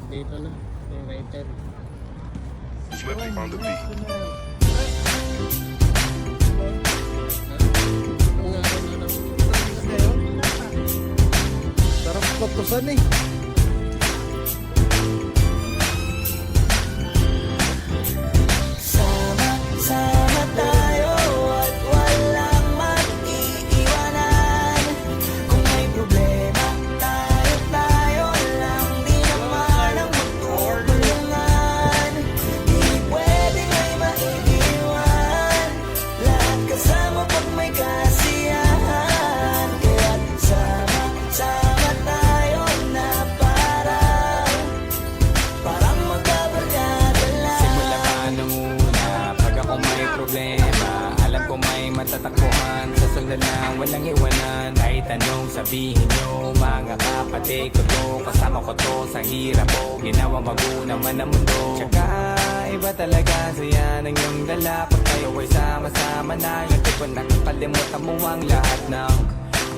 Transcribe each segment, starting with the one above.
Dito na, yung writer. Flipping on the beat. Sarap pagkusan eh. Sama tayo at walang mag-iiwanan. Kung may problema, tayo lang. Di naman ang magtutulungan. Di pwedeng may maiiwan. Lahat kasama pag may kasiyahan. Kaya't sama tayo na parang magkabarkada lang. Simula pa nung una, pag ako may problema, alam ko may matatakbuhan. Sa sunod lang, walang iwanan. Kahit anong sabihin nyo, mga kapatid ko to, kasama ko to sa hirap ko. Ginawa bago naman ang mundo. Tsaka iba talaga saya ng iyong dala. Pag tayo ay sama-sama na, yung tipo nakakalimutan mo ang lahat ng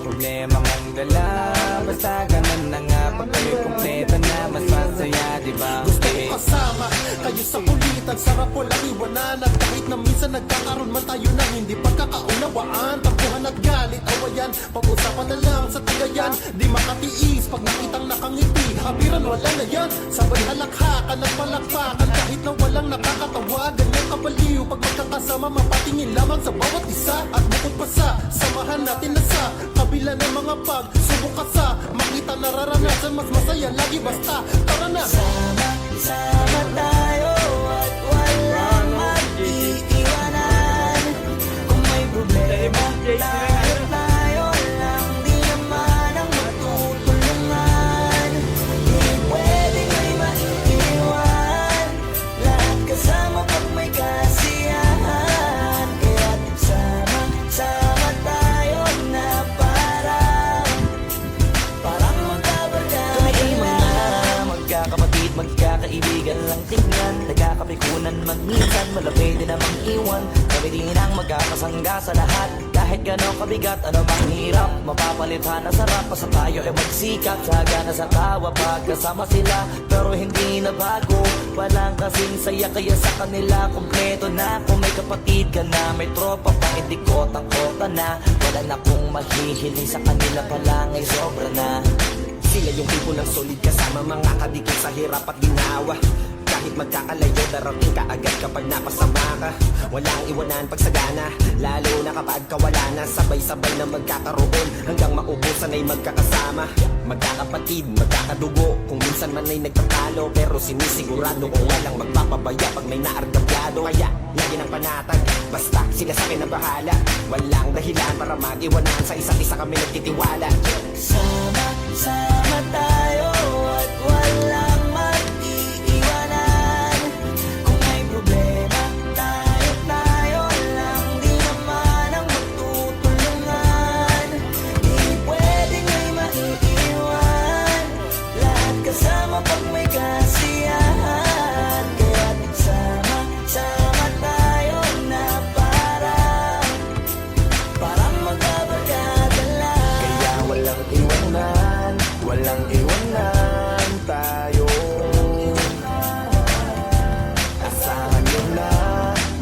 problema mong dala. Basta ganun na nga, pag kayo kumpleto na, mas masaya, diba? Gusto ko kasama kayo sa kulitan. Sarap walang iwanan. At kahit na minsan nagkakaroon man tayo ng hindi pagkakaunawaan, tampuhan at galit, awayan, pag-usapan na lang sa tagayan. Di makatiis pag nakitang nakangiti, habiran wala na yan. Sabay halakhakan at palakpakan kahit na walang nakakatawa. Ganyan kabaliw pag magkakasama, mapatingin lamang sa bawat isa. At bukod pa sa samahan natin na sa kabila ng mga pagsubok ka sa makita nararanasan, mas masaya lagi basta tara na. Sama tayo at walang mag-iiwanan. Kung may problema, tayo lang. Di naman ang matutulungan. Di pwedeng may maiiwan. Lahat kasama pag may kasiyahan. Kaya't sama tayo na parang magkabarkada. Kami ay mga magkakapatid, magkakaibigan lang tingnan. Nagkakapikunan magminsan, malapit din namang iwan. Kami din ang magkakasangga sa lahat. Kahit gano'ng kabigat, ano bang hirap, mapapalitan na sarap. Basta tayo ay magsikap, tsaga na sa tawa pagkasama sila. Pero hindi na bago, walang kasing saya. Kaya sa kanila, kompleto na. Kung may kapatid ka na, may tropa pa, hindi kotang-kota na. Wala na kong mahihiling sa kanila pa lang ay sobra na. Sila yung tipo ng solid kasama, mga kadikit sa hirap at ginawa. Kahit magkakalayo, darating ka agad kapag napasama ka. Walang iwanan pag sagana, lalo na kapag kawala na. Sabay-sabay na magkakaroon, hanggang maubusan ay magkakasama. Magkakapatid, magkakadugo, kung minsan man ay nagtatalo. Pero sinisigurado kung walang magpapabaya pag may naargabyado. Kaya, lagi ng panatag, basta sila sa akin na bahala. Walang dahilan para mag-iwanan, sa isa't isa kami nagtitiwala. Sama tayo at walang mag-iiwanan. Kung may problema, tayo lang. Di naman ang magtutulungan. Di pwedeng may maiiwan. Lahat kasama pag may kasiyahan. Kaya't sama tayo na parang magkabarkada lang. Kaya walang iwanan, walang iwanan tayo. Asahan nyo na,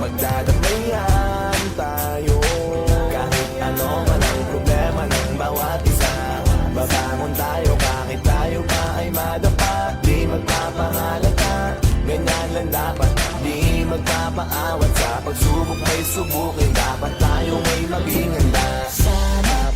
magdadamayan tayo. Kahit ano man ang problema ng bawat isa, babangon tayo kahit tayo pa ay madapa. Di magpapahalata, ganyan lang dapat. Di magpapaawat sa pagsubok may subukin. Dapat tayo may maging handa. Sama